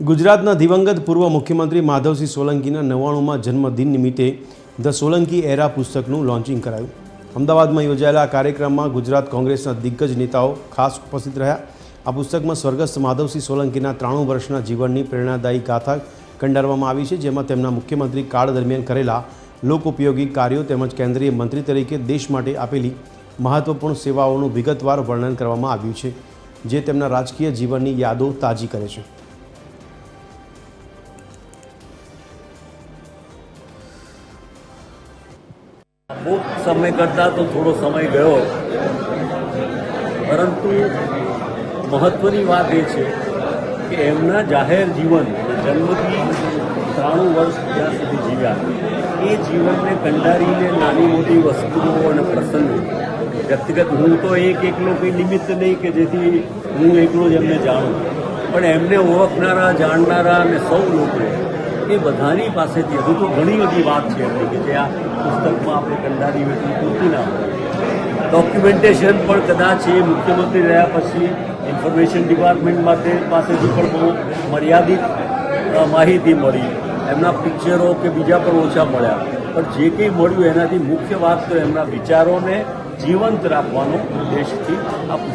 ગુજરાતના દિવંગત પૂર્વ મુખ્યમંત્રી માધવસિંહ સોલંકીના 99મા જન્મદિન નિમિત્તે ધ સોલંકી એરા પુસ્તકનું લોન્ચિંગ કરાયું। અમદાવાદમાં યોજાયેલા આ કાર્યક્રમમાં ગુજરાત કોંગ્રેસના દિગ્ગજ નેતાઓ ખાસ ઉપસ્થિત રહ્યા। આ પુસ્તકમાં સ્વર્ગસ્થ માધવસિંહ સોલંકીના 93 વર્ષના જીવનની પ્રેરણાદાયી ગાથા કંડારવામાં આવી છે, જેમાં તેમના મુખ્યમંત્રી કાળ દરમિયાન કરેલા લોકોપયોગી કાર્યો તેમજ કેન્દ્રીય મંત્રી તરીકે દેશ માટે આપેલી મહત્વપૂર્ણ સેવાઓનું વિગતવાર વર્ણન કરવામાં આવ્યું છે, જે તેમના રાજકીય જીવનની યાદો તાજી કરે છે। बहुत समय करता तो थोड़ो समय गयो, परंतु महत्वनी बात ये है कि एमना जाहिर जीवन जन्मथी 93 वर्ष ज्यां सुधी जीव्या ए जीवन ने कंडारी ने नानी मोटी वस्तुओं और प्रसंग व्यक्तिगत हूँ तो एकलो कोई निमित्त नहीं कि जेथी हूँ एकलो ज एमने जाणुं, पण एमने ओळखनारा जाणनारा ने सौ लोको એ બધાની પાસેથી હજુ તો ઘણી બધી વાત છે એમની કે જે આ પુસ્તકમાં આપણે કંડારી વેઠવી પૂરતી ના હોય। ડોક્યુમેન્ટેશન પણ કદાચ એ મુખ્યમંત્રી રહ્યા પછી ઇન્ફોર્મેશન ડિપાર્ટમેન્ટ પાસેથી પણ બહુ મર્યાદિત માહિતી મળી, એમના પિક્ચરો કે બીજા પણ ઓછા મળ્યા, પણ જે કંઈ મળ્યું એનાથી મુખ્ય વાત તો એમના વિચારોને જીવંત રાખવાનો ઉદ્દેશથી આ પુસ્તક